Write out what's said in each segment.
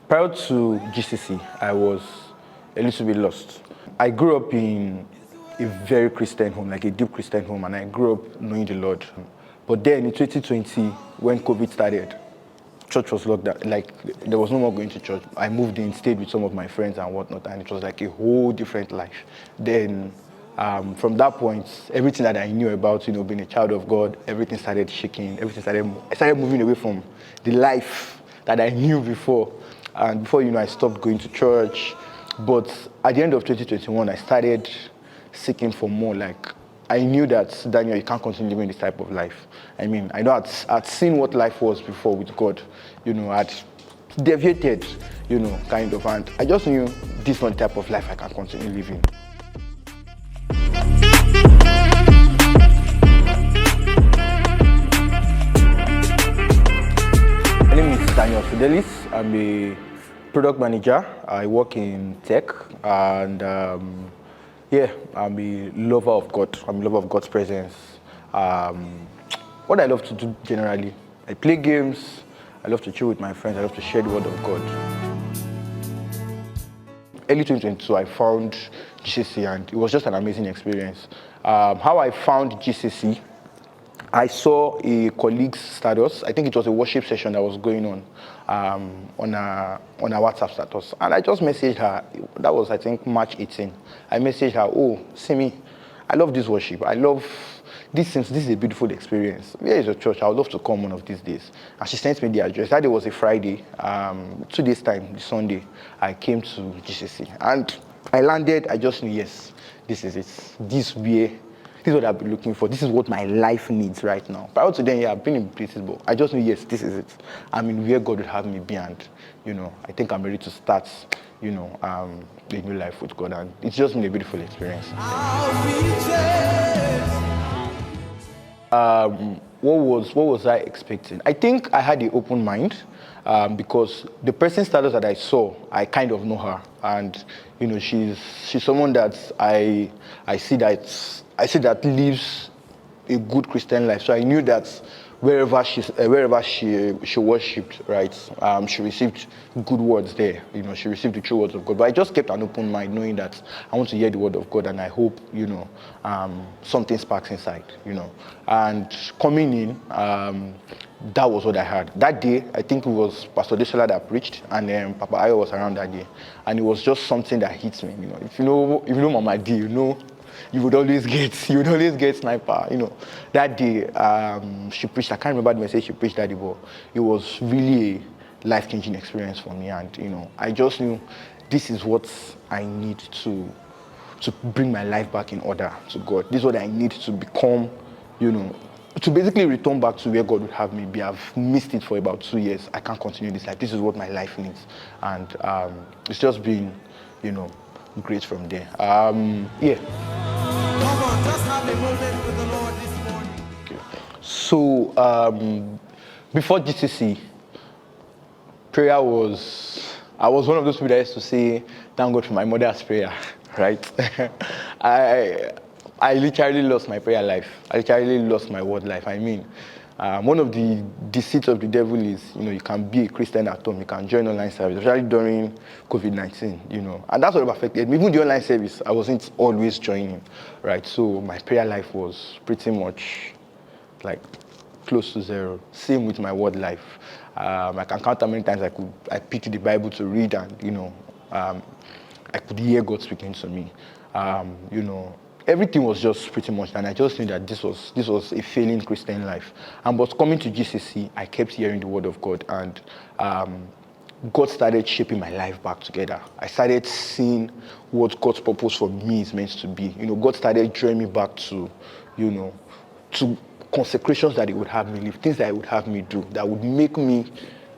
Prior to GCC, I was a little bit lost. I grew up in a very Christian home, like a deep Christian home, and I grew up knowing the Lord. But then in 2020, when COVID started, church was locked down. Like, there was no more going to church. I moved in, stayed with some of my friends and whatnot, and it was like a whole different life. Then, from that point, everything that I knew about, being a child of God, everything started shaking. I started moving away from the life that I knew before. And before I stopped going to church. But at the end of 2021, I started seeking for more. Like, I knew that, Daniel, you can't continue living this type of life. I mean, I know I'd seen what life was before with God. I'd deviated, kind of. And I just knew this is not the type of life I can continue living. My name is Daniel Fidelis. I'm a product manager. I work in tech, and I'm a lover of God. I'm a lover of God's presence. What I love to do generally, I play games. I love to chill with my friends. I love to share the word of God. Early 2022, I found GCC, and it was just an amazing experience. How I found GCC, I saw a colleague's status. I think it was a worship session that was going on a WhatsApp status. And I just messaged her. That was, I think, March 18. I messaged her, "Oh, Simi, I love this worship. I love this. Since this is a beautiful experience. Where is your church? I would love to come one of these days." And she sent me the address. That day was a Friday. 2 days time, the Sunday, I came to GCC. And I landed. I just knew, yes, this is it. This is what I've been looking for. This is what my life needs right now. Prior to then, I've been in places, but I just knew, yes, this is it. I mean, where God would have me be, and, I think I'm ready to start, a new life with God, and it's just been a beautiful experience. What was I expecting? I think I had an open mind, because the person status that I saw, I kind of know her, and she's someone that I see that lives a good Christian life. So I knew that wherever she worshipped, right, she received good words there. She received the true words of God. But I just kept an open mind, knowing that I want to hear the word of God, and I hope something sparks inside. And coming in, that was what I had. That day, I think it was Pastor Desola that preached, and Papa Ayo was around that day, and it was just something that hit me. If you know Mama D, you would always get sniper. That day, she preached. I can't remember the message she preached that day, but it was really a life-changing experience for me, and I just knew this is what I need to bring my life back in order to God. This is what I need to become, to basically return back to where God would have me be. I've missed it for about 2 years. I can't continue this life. This is what my life needs. And it's just been, great from there. Come on, just have a moment with the Lord this morning. Okay. So, before GCC, prayer I was one of those people that used to say, thank God for my mother's prayer, right? I literally lost my prayer life. I literally lost my word life. I mean, one of the deceits of the devil is, you can be a Christian at home, you can join online service, especially during COVID-19, and that's what affected me. Even the online service, I wasn't always joining, right? So my prayer life was pretty much like close to zero. Same with my word life. I can count how many times I picked the Bible to read, and I could hear God speaking to me. Everything was just pretty much, and I just knew that this was a failing Christian life. But coming to GCC, I kept hearing the word of God, and God started shaping my life back together. I started seeing what God's purpose for me is meant to be. God started drawing me back to, to consecrations that He would have me live, things that He would have me do, that would make me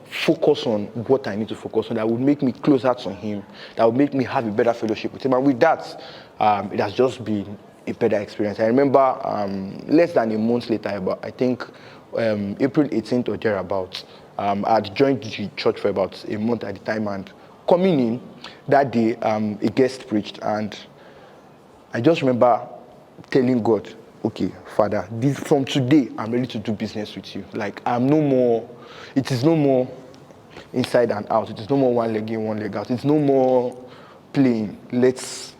focus on what I need to focus on, that would make me closer to Him, that would make me have a better fellowship with Him. And with that, it has just been a better experience. I remember less than a month later, I think April 18th or thereabouts, I had joined the church for about a month at the time, and coming in that day, a guest preached, and I just remember telling God, okay, Father, from today, I'm ready to do business with you. Like, it is no more inside and out. It is no more one leg in, one leg out. It's no more playing.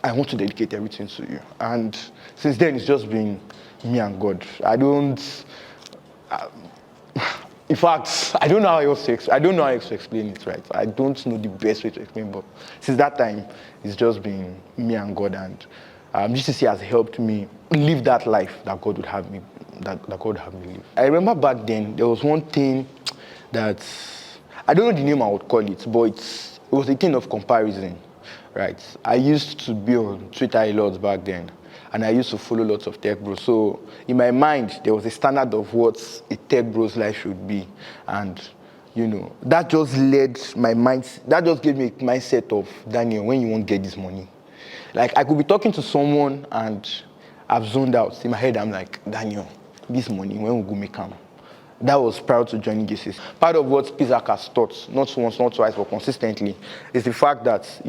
I want to dedicate everything to you. And since then, it's just been me and God. In fact, I don't know how else to explain it, right? I don't know the best way to explain, but since that time, it's just been me and God, and GCC has helped me live that life that God would have me live. I remember back then there was one thing that I don't know the name I would call it, but it was a thing of comparison, right? I used to be on Twitter a lot back then, and I used to follow lots of tech bros. So in my mind, there was a standard of what a tech bro's life should be. And, that just that just gave me a mindset of, Daniel, when you won't get this money. Like, I could be talking to someone and I've zoned out. In my head, I'm like, Daniel, this money, when will we make them? That was prior to joining GCC. Part of what Isaac has taught, not once, not twice, but consistently, is the fact that,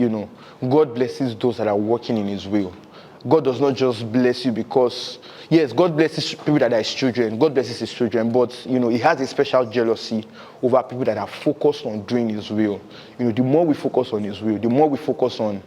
God blesses those that are working in his will. God does not just bless you because, yes, God blesses people that are his children. God blesses his children, but, he has a special jealousy over people that are focused on doing his will. The more we focus on his will, the more we focus on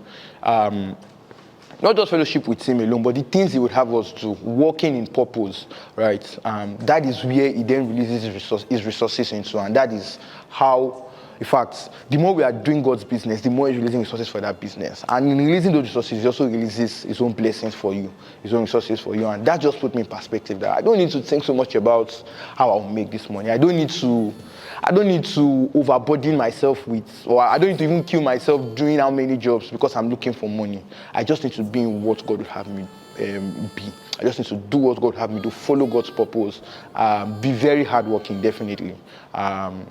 not just fellowship with him alone, but the things he would have us do, working in purpose, right? That is where he then releases his resources into, and that is how, in fact, the more we are doing God's business, the more he's releasing resources for that business. And in releasing those resources, he also releases his own blessings for you, his own resources for you. And that just put me in perspective that I don't need to think so much about how I'll make this money. I don't need to overburden myself with, or I don't need to even kill myself doing how many jobs because I'm looking for money. I just need to be in what God would have me be. I just need to do what God have me do, follow God's purpose, be very hardworking, definitely. And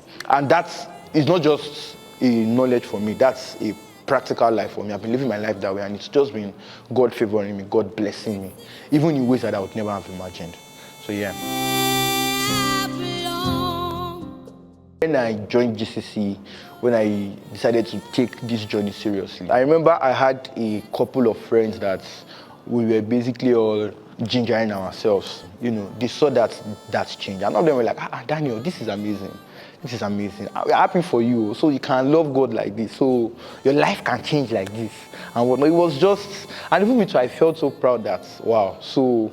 that's, it's not just a knowledge for me, that's a practical life for me. I've been living my life that way, and it's just been God favoring me, God blessing me, even in ways that I would never have imagined. So yeah. When I joined GCC, when I decided to take this journey seriously, I remember I had a couple of friends that we were basically all gingering ourselves. They saw that's changed. And all of them were like, Daniel, this is amazing. This is amazing. We're happy for you. So you can love God like this. So your life can change like this. And whatnot. It was just, and even me too, I felt so proud that, wow, so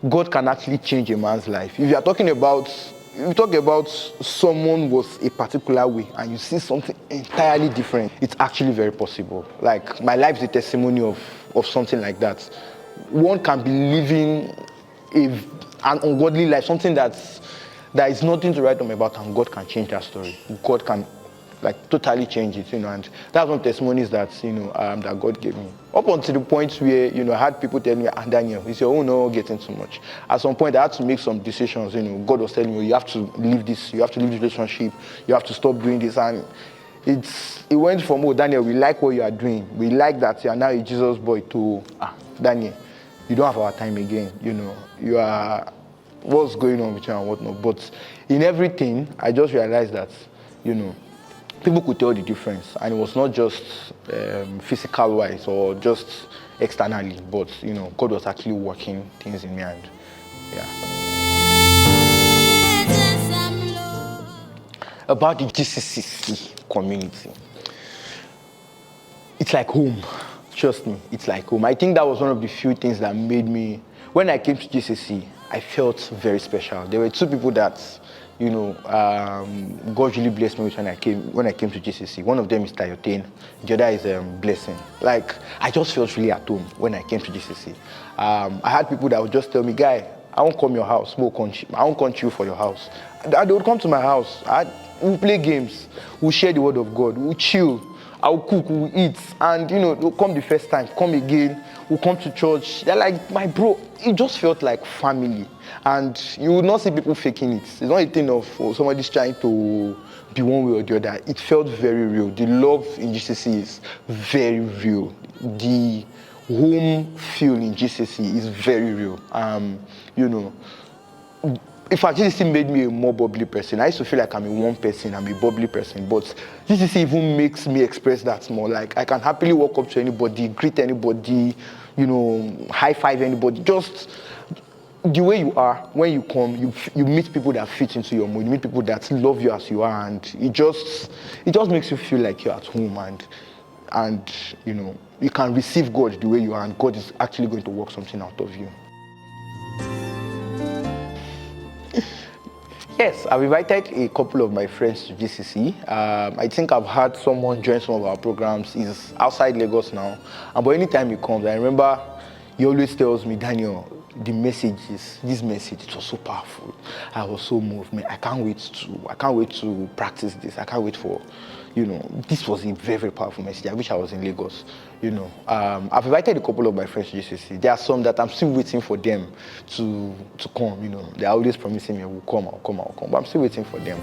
God can actually change a man's life. If you talk about someone was a particular way and you see something entirely different, it's actually very possible. Like, my life is a testimony of something like that. One can be living an ungodly life, something that is nothing to write home about, and God can change that story. God can totally change it, and that's one of the testimonies that that God gave me. Up until the point where I had people tell me, Daniel, it's your own getting too much. At some point I had to make some decisions. God was telling me, you have to leave this, you have to leave the relationship, you have to stop doing this, and it went from, Daniel, we like what you are doing, we like that you are now a Jesus boy, to Daniel, you don't have our time again. You are, what's going on with you and whatnot. But in everything, I just realized that people could tell the difference, and it was not just physical wise or just externally, but God was actually working things in me, and about the GCCC community, it's like home. Trust me, it's like home. I think that was one of the few things that made me, when I came to GCC, I felt very special. There were two people that God really blessed me with when I came to GCC. One of them is Tayotain, the other is Blessing. Like, I just felt really at home when I came to GCC. I had people that would just tell me, guy, I won't come to your house, I won't come chill for your house. They would come to my house, we'll play games, we'll share the word of God, we'll chill, I'll cook, we'll eat, and they'll come the first time, come again, we'll come to church. They're like, my bro, it just felt like family. And you would not see people faking it. It's not a thing of somebody's trying to be one way or the other. It felt very real. The love in GCC is very real. The home feel in GCC is very real. In fact, GCC made me a more bubbly person. I used to feel like I'm a warm person, I'm a bubbly person, but GCC even makes me express that more. Like, I can happily walk up to anybody, greet anybody, high five anybody. Just the way you are, when you come, you meet people that fit into your mood. You meet people that love you as you are, and it just makes you feel like you're at home, and you know, you can receive God the way you are, and God is actually going to work something out of you. Yes, I've invited a couple of my friends to GCC. I think I've had someone join some of our programs. He's outside Lagos now, but anytime he comes, I remember he always tells me, Daniel, this message, it was so powerful. I was so moved, man. I can't wait to practice this. I can't wait for, you know, this was a very, very powerful message. I wish I was in Lagos, you know. I've invited a couple of my friends to GCC. There are some that I'm still waiting for them to come, you know. They're always promising me, I'll come, but I'm still waiting for them.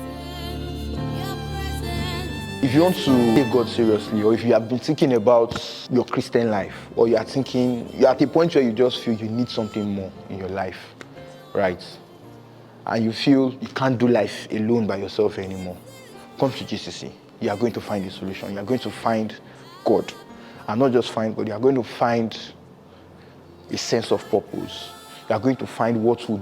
If you want to take God seriously, or if you have been thinking about your Christian life, or you're at a point where you just feel you need something more in your life, right? And you feel you can't do life alone by yourself anymore, come to GCC. You are going to find a solution. You are going to find God. And not just find God, you are going to find a sense of purpose. You are going to find what will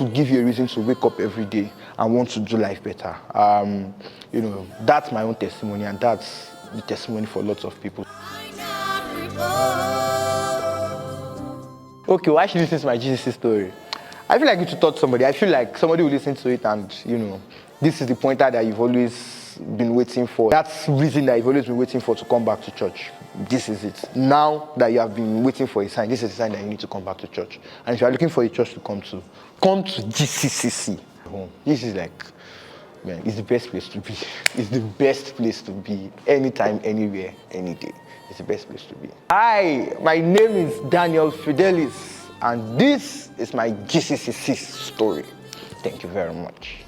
give you a reason to wake up every day and want to do life better. You know, that's my own testimony, and that's the testimony for lots of people. Okay, why should you listen to my GCC story? I feel like it should touch somebody. I feel like somebody will listen to it, and you know, this is the pointer that you've always been waiting for. That's the reason that you've always been waiting for to come back to church. This is it. Now that you have been waiting for a sign, this is the sign that you need to come back to church. And if you are looking for a church to come to GCCC. This is like, man, it's the best place to be. It's the best place to be. Anytime, anywhere, any day. It's the best place to be. Hi, my name is Daniel Fidelis, and this is my GCCC story. Thank you very much.